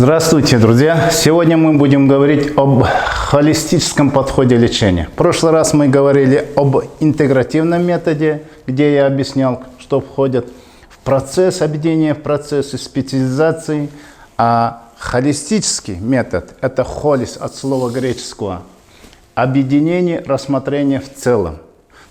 Здравствуйте, друзья! Сегодня мы будем говорить об холистическом подходе лечения. В прошлый раз мы говорили об интегративном методе, где я объяснял, что входит в процесс объединения, в процессы специализации. А холистический метод – это холис от слова греческого объединение, рассмотрение в целом.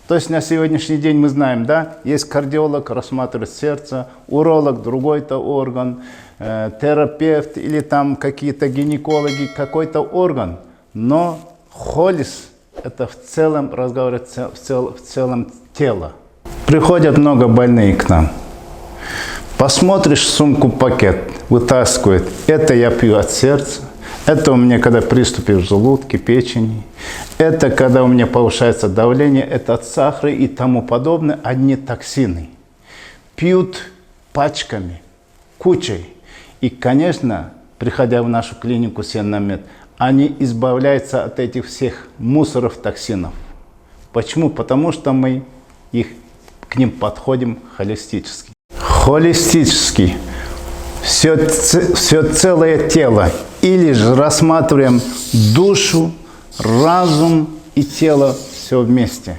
То есть на сегодняшний день мы знаем, да, есть кардиолог, рассматривает сердце, уролог, другой-то орган, терапевт или там какие-то гинекологи, какой-то орган. Но холис – это в целом разговаривать в целом тело. Приходят много больных к нам. Посмотришь сумку-пакет, вытаскивает. Это я пью от сердца. Это у меня когда приступы в желудке, печени. Это когда у меня повышается давление, это от сахара и тому подобное, одни токсины. Пьют пачками, кучей. И, конечно, приходя в нашу клинику Сеннамед, они избавляются от этих всех мусоров, токсинов. Почему? Потому что мы к ним подходим холистически. Холистически. Все целое тело. Или же рассматриваем душу, разум и тело все вместе.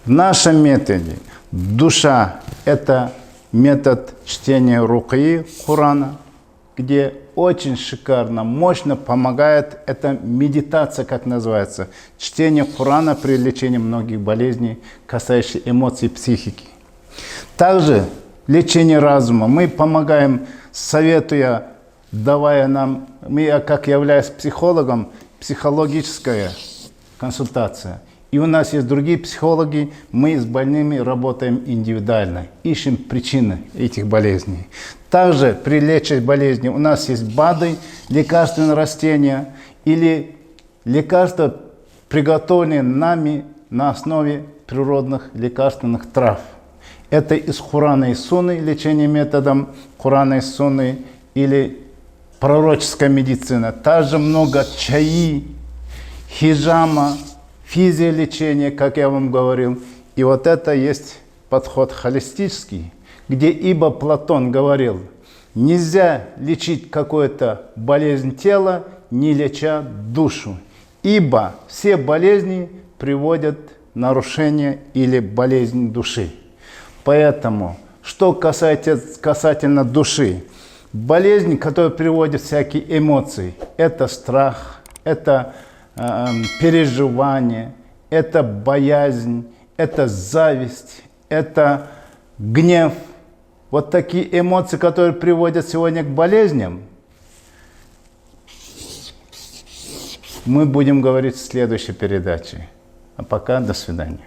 В нашем методе душа – это метод чтения рукъи Корана, где очень шикарно, мощно помогает, это медитация, как называется, чтение Корана при лечении многих болезней, касающихся эмоций и психики. Также лечение разума. Мы помогаем, советуя, давая нам, как являюсь психологом, психологическая консультация. И у нас есть другие психологи, мы с больными работаем индивидуально, ищем причины этих болезней. Также при лечении болезни у нас есть БАДы, лекарственные растения или лекарства, приготовленные нами на основе природных лекарственных трав. Это из Корана и Сунны, лечение методом Корана и Сунны, или пророческая медицина. Также много чаи, хиджама, физиолечение, как я вам говорил. И вот это есть подход холистический, где ибо Платон говорил, нельзя лечить какую-то болезнь тела, не леча душу. Ибо все болезни приводят к нарушению или болезнь души. Поэтому, что касательно души, болезнь, которая приводит всякие эмоции, это страх, это переживание, это боязнь, это зависть, это гнев. Вот такие эмоции, которые приводят сегодня к болезням, мы будем говорить в следующей передаче. А пока до свидания.